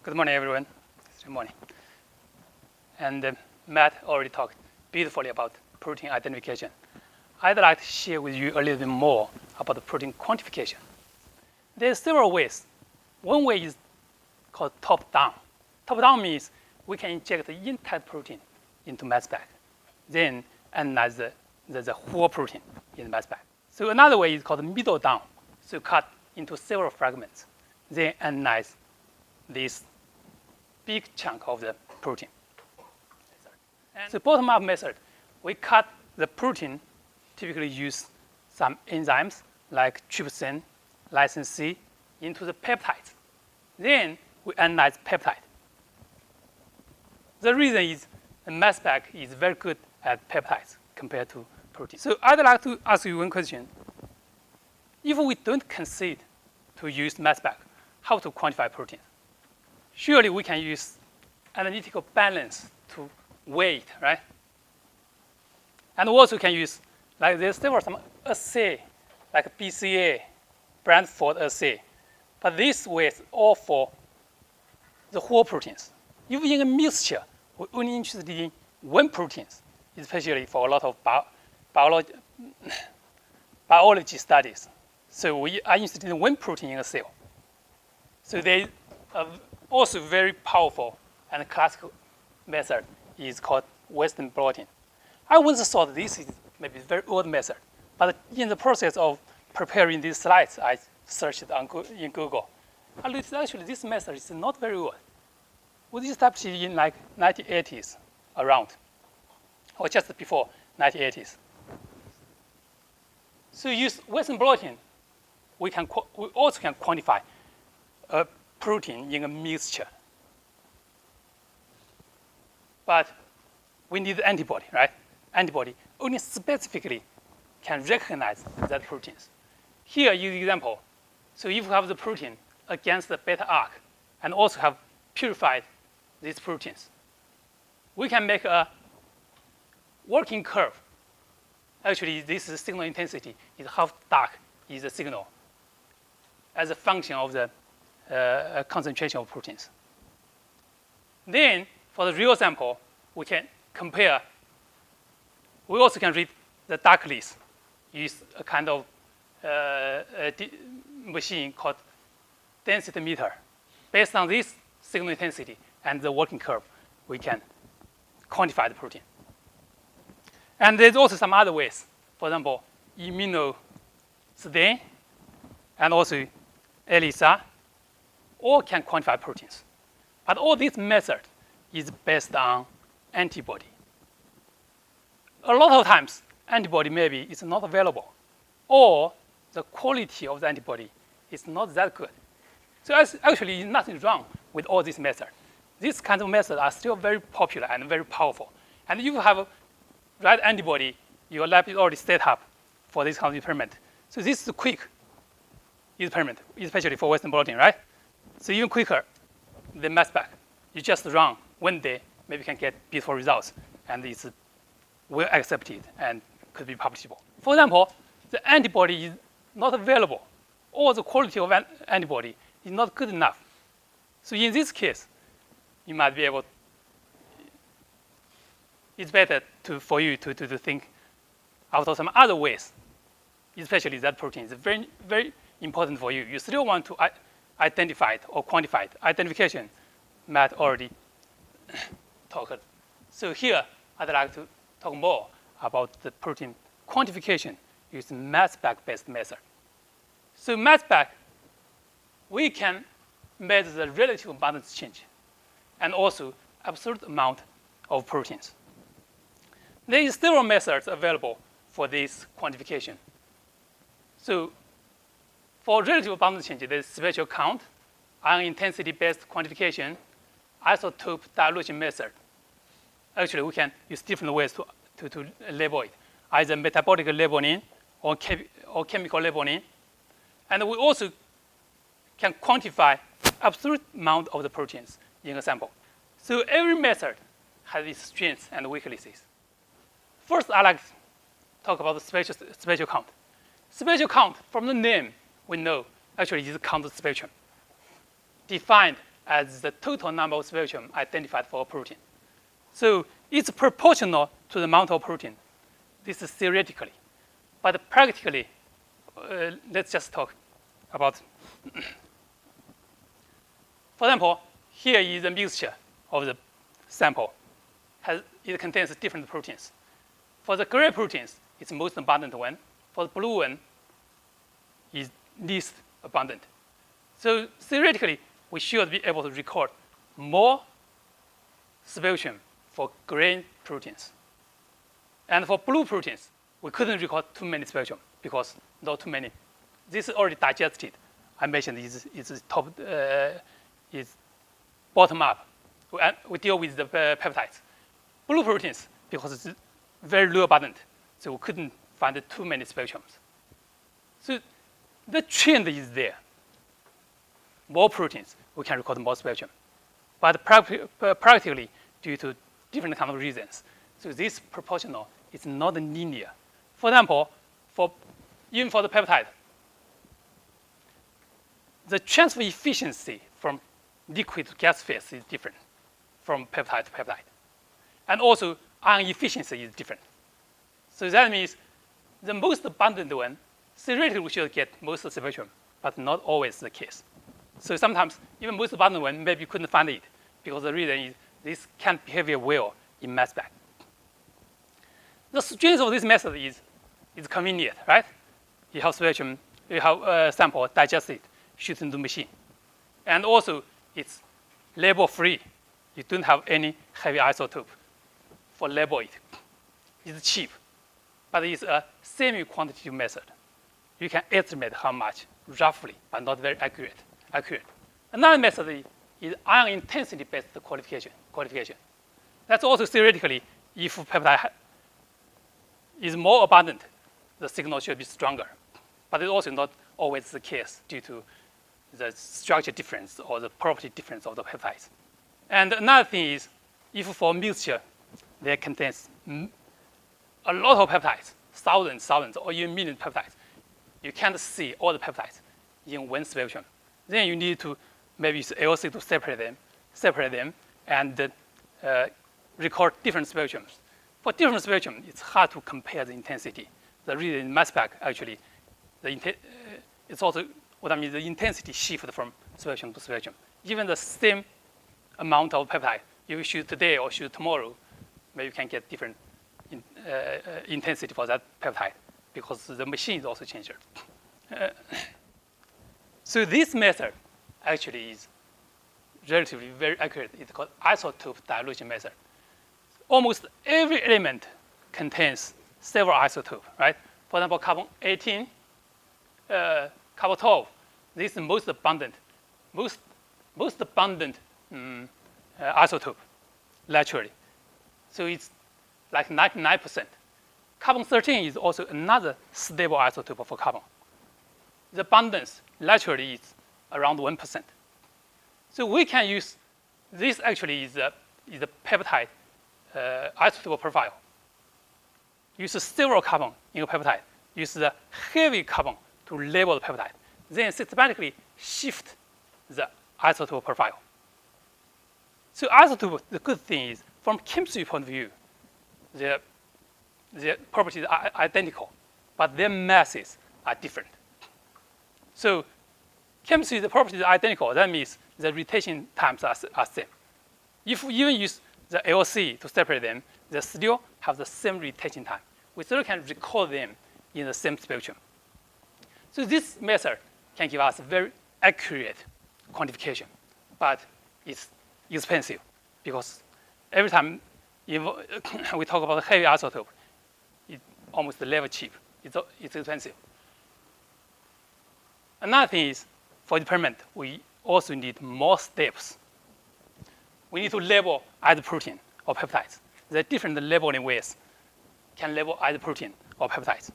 Good morning, everyone. Good morning. And Matt already talked beautifully about protein identification. I'd like to share with you a little bit more about the protein quantification. There are several ways. One way is called top-down. Top-down means we can inject the entire protein into mass spec, then analyze the whole protein in the mass spec. So another way is called middle-down. So cut into several fragments, then analyze this big chunk of the protein. And the bottom-up method, we cut the protein, typically use some enzymes like trypsin, lysine C, into the peptides. Then we analyze peptide. The reason is the mass spec is very good at peptides compared to protein. So I'd like to ask you one question. If we don't concede to use mass spec, how to quantify protein? Surely we can use analytical balance to weight, right? And also can use, like there were some assay, like BCA, Brantford assay. But this was all for the whole proteins. If in a mixture, we're only interested in one protein, especially for a lot of biology studies. So we are interested in one protein in a cell. So they are also very powerful and classical method is called Western blotting. I once thought this is maybe a very old method, but in the process of preparing these slides, I searched in Google. Actually, this method is not very old. It was established in like 1980s around, or just before 1980s. So use Western blotting, we also can quantify a protein in a mixture. But we need antibody, right? Antibody only specifically can recognize that proteins. Here is an example. So if you have the protein against the beta arc and also have purified these proteins, we can make a working curve. Actually, this signal intensity is how dark is the signal as a function of the concentration of proteins. Then, for the real sample, we can compare. We also can read the dark list. Use a kind of machine called densimeter. Based on this signal intensity and the working curve, we can quantify the protein. And there's also some other ways. For example, immunostain and also ELISA all can quantify proteins. But all this method is based on antibody. A lot of times, antibody maybe is not available, or the quality of the antibody is not that good. So actually, nothing wrong with all these methods. These kinds of methods are still very popular and very powerful. And if you have a right antibody, your lab is already set up for this kind of experiment. So this is a quick experiment, especially for Western blotting, right? So even quicker than mass spec. You just run one day, maybe you can get beautiful results, and it's well accepted and could be publishable. For example, the antibody is not available, or the quality of an antibody is not good enough. So in this case, you might be able. It's better for you to think out of some other ways, especially that protein is very, very important for you. You still want to identify it or quantify it. Identification, Matt already talked. So here, I'd like to talk more about the protein quantification using mass spec-based method. So mass spec, we can measure the relative abundance change and also absolute amount of proteins. There are several methods available for this quantification. So for relative abundance change, there's spatial count, ion intensity-based quantification, isotope dilution method. Actually, we can use different ways to label it, either metabolic labeling or chemical labeling. And we also can quantify absolute amount of the proteins in a sample. So every method has its strengths and weaknesses. First, I like to talk about the spatial count. Spatial count, from the name, we know actually is count spectrum, defined as the total number of spectrum identified for a protein. So it's proportional to the amount of protein. This is theoretically. But practically, let's just talk about. For example, here is a mixture of the sample. It contains different proteins. For the gray proteins, it's the most abundant one. For the blue one, is least abundant. So theoretically, we should be able to record more spectrum for gray proteins. And for blue proteins, we couldn't record too many spectrum because not too many. This is already digested. I mentioned is bottom up. We deal with the peptides. Blue proteins, because it's very low abundant, so we couldn't find too many spectrums. So the trend is there. More proteins, we can record more spectrum. But practically, due to different kind of reasons, so this proportional is not linear. For example, even for the peptide, the transfer efficiency from liquid to gas phase is different from peptide to peptide. And also, ion efficiency is different. So that means the most abundant one, theoretically we should get most of the spectrum, but not always the case. So sometimes, even most abundant one, maybe you couldn't find it because the reason is this can't behave well in mass spec. The strength of this method is convenient, right? You have spectrum, you have a sample, digest it, shoot into the machine. And also, it's label-free. You don't have any heavy isotope for label it. It's cheap, but it's a semi-quantitative method. You can estimate how much, roughly, but not very accurate. Another method is ion intensity-based quantification. That's also theoretically, if peptide is more abundant, the signal should be stronger. But it's also not always the case due to the structure difference or the property difference of the peptides. And another thing is, if for mixture, there contains a lot of peptides, thousands, or even millions of peptides, you can't see all the peptides in one spectrum. Then you need to maybe use LC to separate them, and record different spectrums. For different spectrum, it's hard to compare the intensity. The reason in mass spec, actually, it's also what I mean, the intensity shift from spectrum to spectrum. Even the same amount of peptide, if you shoot today or shoot tomorrow, maybe you can get different intensity for that peptide because the machine is also changed. So this method actually is relatively very accurate. It's called isotope dilution method. Almost every element contains several isotopes, right? For example, carbon 18, carbon 12. This is the most abundant isotope, naturally. So it's like 99%. Carbon 13 is also another stable isotope for carbon. The abundance naturally is around 1%. So we can use this. Actually is a peptide isotope profile. Use several carbon in a peptide. Use the heavy carbon to label the peptide. Then systematically shift the isotope profile. So isotope, the good thing is, from chemistry point of view, their properties are identical, but their masses are different. So chemistry, the properties are identical. That means the rotation times are same. If we even use the LC to separate them, they still have the same rotation time. We still can record them in the same spectrum. So this method can give us very accurate quantification, but it's expensive because every time we talk about heavy isotope, it's almost never cheap. It's expensive. Another thing is, for experiment, we also need more steps. We need to label either protein or peptides. There are different labeling ways can label either protein or peptides.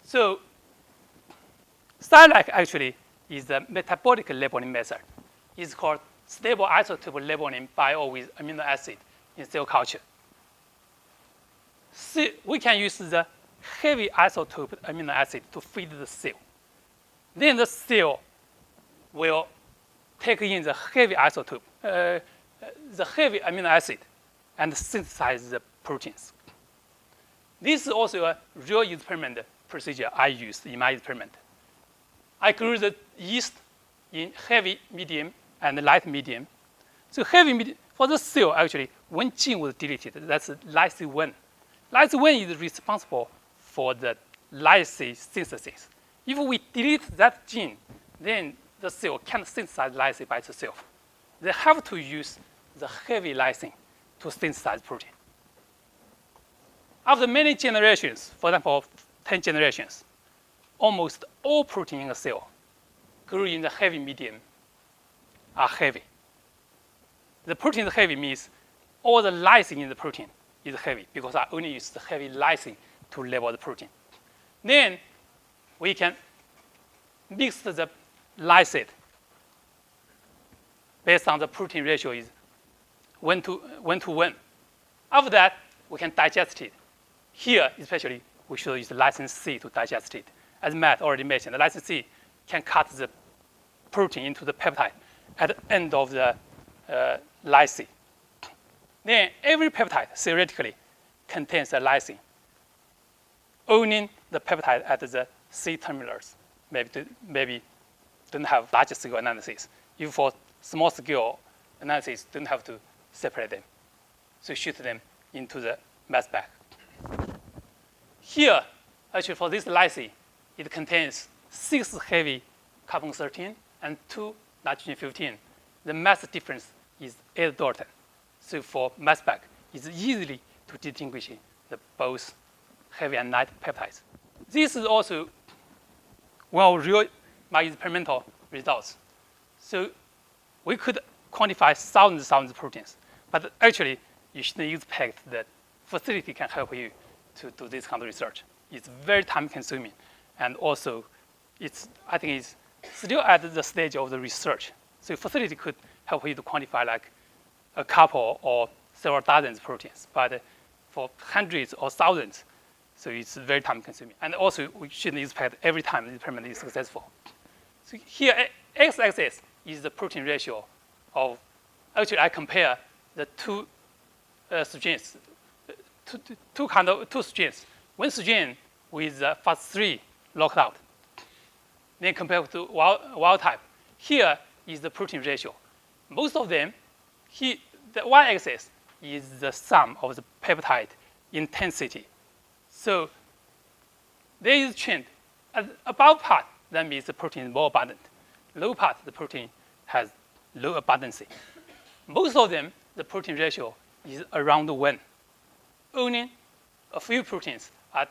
So SciLike actually is the metabolic labeling method. It's called stable isotope labeling by or with amino acid in cell culture. So we can use the heavy isotope amino acid to feed the cell. Then the cell will take in the heavy isotope, the heavy amino acid, and synthesize the proteins. This is also a real experiment procedure I used in my experiment. I grew the yeast in heavy medium and light medium. So heavy medium, for the cell, actually, one gene was deleted. That's lysis-1. Lysis-1 is responsible for the lysis synthesis. If we delete that gene, then the cell can't synthesize lysis by itself. They have to use the heavy lysine to synthesize protein. After many generations, for example, 10 generations, almost all protein in a cell grew in the heavy medium are heavy. The protein is heavy means all the lysine in the protein is heavy because I only use the heavy lysine to label the protein. Then we can mix the lysate based on the protein ratio is 1 to 1. After that, we can digest it. Here, especially, we should use the lysine C to digest it. As Matt already mentioned, the lysine C can cut the protein into the peptide at the end of the lysine. Then every peptide, theoretically, contains a lysine, owning the peptide at the C terminals. Maybe don't have large scale analysis. If for small scale analysis, don't have to separate them. So shoot them into the mass spec. Here, actually for this lysine, it contains 6 heavy carbon-13 and 2 nitrogen-15. The mass difference is 8 Dalton. So for mass spec, it's easily to distinguish the both heavy and light peptides. This is also one of my experimental results. So we could quantify thousands of proteins, but actually you shouldn't expect that facility can help you to do this kind of research. It's very time consuming, and also I think it's still at the stage of the research. So facility could help you to quantify like a couple or several dozens proteins, but for hundreds or thousands, so it's very time consuming. And also we shouldn't expect every time the experiment is successful. So here, x-axis is the protein ratio of, actually I compare the two strains, two strains. One strain with Fas3 locked out, then compared to wild type. Here is the protein ratio. Most of them, the y-axis is the sum of the peptide intensity. So there is a trend. At the above part, that means the protein is more abundant. Low part, the protein has low abundancy. Most of them, the protein ratio is around 1. Only a few proteins are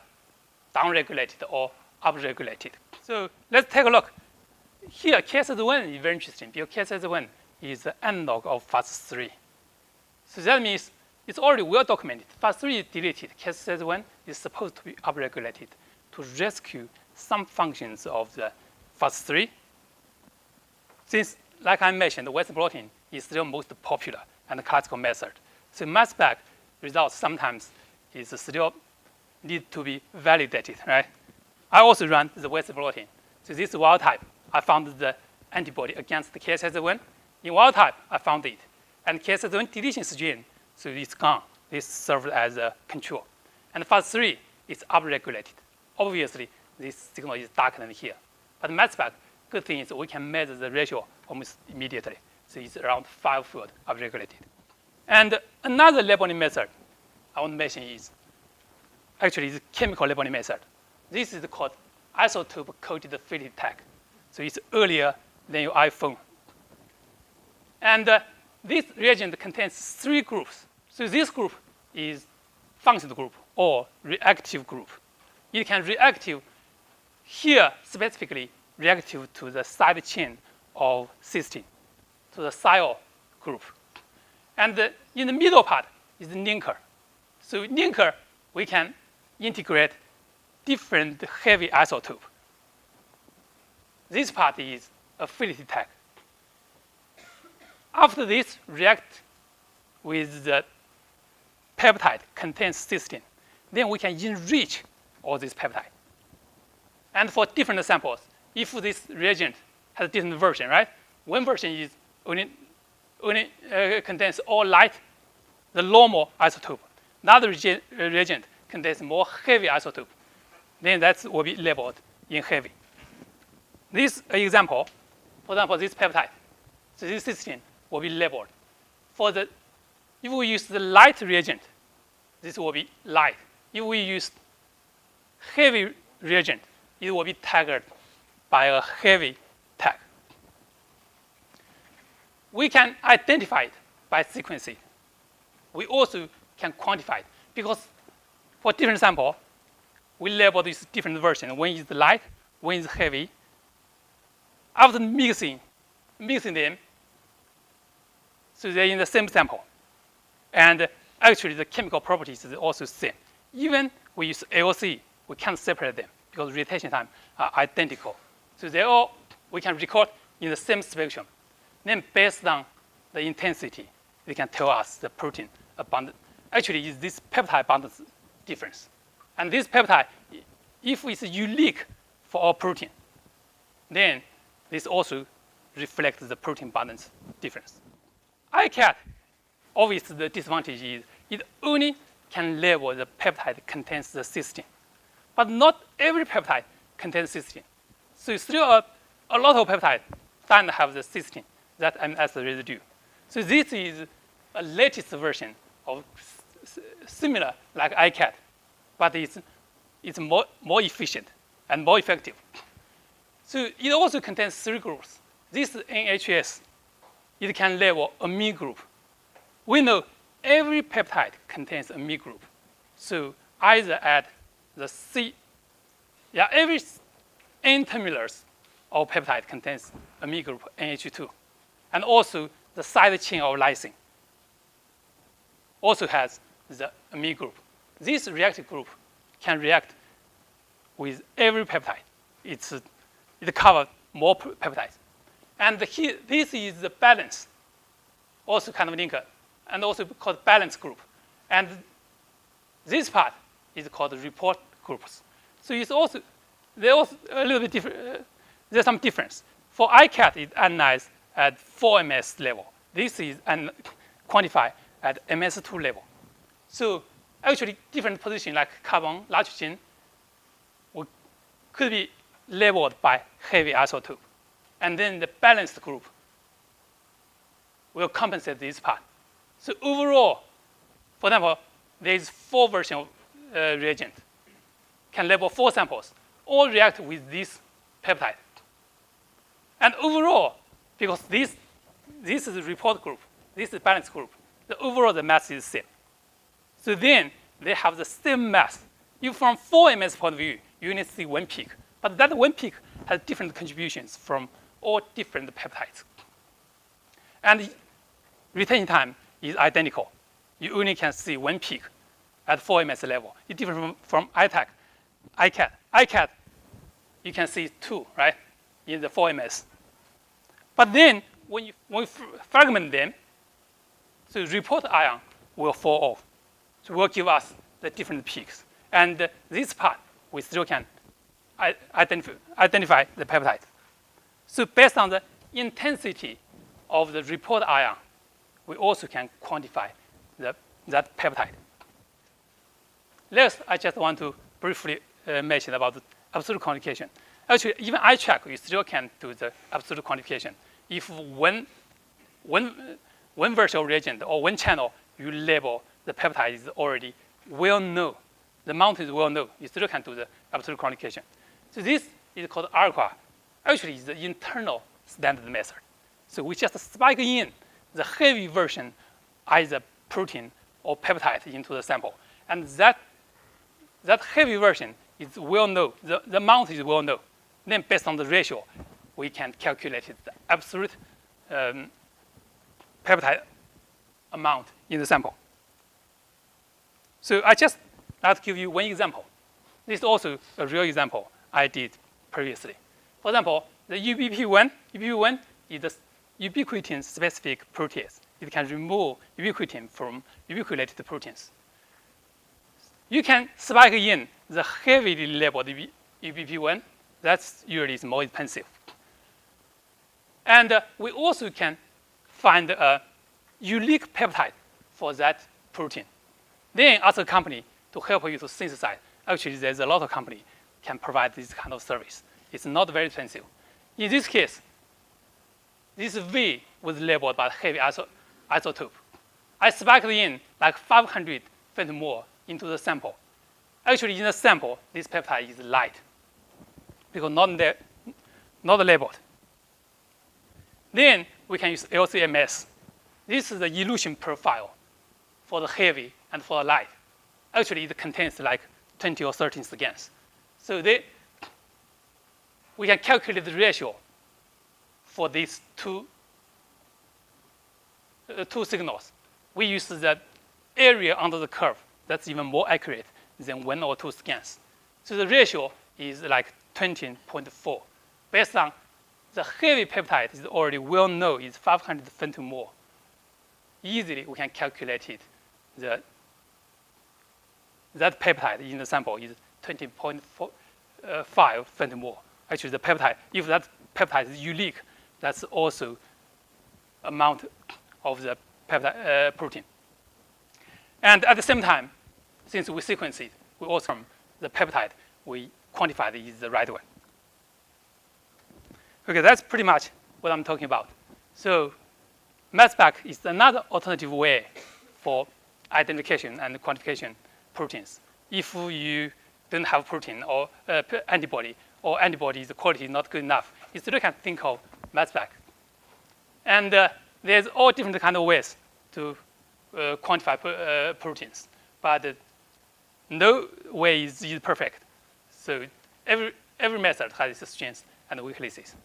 downregulated or upregulated. So let's take a look. Here, KSS1 is very interesting because KSS1 is the analog of Fas3. So that means it's already well documented. Fas3 is deleted. KSS1 is supposed to be upregulated to rescue some functions of the Fas3. Since, like I mentioned, the Western blotting is still most popular and the classical method. So mass spec results sometimes is still need to be validated, right? I also run the Western blotting. So this is wild type. I found the antibody against the KSS1. In wild type, I found it. And KSS1 deletion gene, so it's gone. This served as a control. And Fas3 is upregulated. Obviously, this signal is darker than here. But mass spec, good thing is we can measure the ratio almost immediately. So it's around 5-fold upregulated. And another labeling method I want to mention is actually the chemical labeling method. This is called isotope-coated fillet tag. So it's earlier than your iPhone. And this reagent contains 3 groups. So this group is functional group or reactive group. It can reactive here specifically reactive to the side chain of cysteine, to the siol group. And in the middle part is the linker. So linker, we can integrate different heavy isotope. This part is a fillet tag. After this react with the peptide contains cysteine, then we can enrich all this peptide. And for different samples, if this reagent has a different version, right? One version is only contains all light, the normal isotope. Another reagent contains more heavy isotope. Then that will be labeled in heavy. This example, for example, this peptide, so this cysteine will be labeled. If we use the light reagent, this will be light. If we use heavy reagent, it will be tagged by a heavy tag. We can identify it by sequencing. We also can quantify it because for different sample, we label these different versions. One is light, one is heavy. After mixing them, so they're in the same sample. And actually, the chemical properties is also same. Even we use AOC, we can't separate them because retention time are identical. So we can record in the same spectrum. Then based on the intensity, they can tell us the protein abundance. Actually, is this peptide abundance difference. And this peptide, if it's unique for our protein, then this also reflects the protein abundance difference. ICAT, obviously the disadvantage is it only can label the peptide contains the cysteine. But not every peptide contains cysteine. So still a lot of peptides don't have the cysteine, that amino acid residue. So this is a latest version of similar like ICAT, but it's more efficient and more effective. So it also contains 3 groups. This NHS, it can label a amine group. We know every peptide contains a amine group. So either add the every N terminals of peptide contains amine group NH2. And also the side chain of lysine also has the amine group. This reactive group can react with every peptide. It covers more peptides. And here, this is the balance, also kind of linker, and also called balance group. And this part is called the report groups. So it's also, they're also a little bit different. There's some difference. For ICAT, it's analyzed at 4 ms level. This is quantified at ms2 level. So actually, different positions like carbon, nitrogen, could be labeled by heavy isotope. And then the balanced group will compensate this part. So overall, for example, there is 4 versions of reagent. Can label 4 samples, all react with this peptide. And overall, because this is the report group, this is balance group, the mass is the same. So then they have the same mass. If from 4 ms point of view, you only see 1 peak. But that 1 peak has different contributions from all different peptides. And retention time is identical. You only can see 1 peak at 4 ms level. It's different from ICAT. ICAT, you can see 2, right, in the 4 ms. But then when we fragment them, so report ion will fall off. So it will give us the different peaks. And this part, we still can identify the peptide. So based on the intensity of the report ion, we also can quantify that peptide. Next, I just want to briefly mention about the absolute quantification. Actually, even iTrack, you still can do the absolute quantification. If one version of reagent or one channel you label the peptide is already well known, the amount is well known, you still can do the absolute quantification. So this is called ARQA. Actually, it's the internal standard method. So we just spike in the heavy version, either protein or peptide, into the sample. And that heavy version is well known. The amount is well known. Then based on the ratio, we can calculate the absolute peptide amount in the sample. So I just like to give you one example. This is also a real example I did previously. For example, the UBP1 is the ubiquitin specific protease. It can remove ubiquitin from ubiquitinated proteins. You can spike in the heavily labeled UBP1. That's usually more expensive. And we also can find a unique peptide for that protein. Then ask a company to help you to synthesize. Actually, there's a lot of companies can provide this kind of service. It's not very expensive. In this case, this V was labeled by heavy isotope. I spiked in like 500 femtomole into the sample. Actually, in the sample, this peptide is light because not labeled. Then we can use LCMS. This is the elution profile for the heavy and for the light. Actually, it contains like 20 or 13 scans. So we can calculate the ratio for these two signals. We use the area under the curve. That's even more accurate than 1 or 2 scans. So the ratio is like 20.4. Based on the heavy peptide is already well known is 500 femtomole. Easily we can calculate it. That peptide in the sample is 20.5 femtomole. Actually, the peptide, if that peptide is unique, that's also amount of the peptide protein. And at the same time, since we sequence it, we also the peptide we quantify is the right one. Okay, that's pretty much what I'm talking about. So mass spec is another alternative way for identification and quantification proteins. If you don't have protein or antibody, or antibody the quality is not good enough, you still can think of mass spec. And there's all different kind of ways to quantify proteins, but no way is perfect. So every method has its strengths and weaknesses.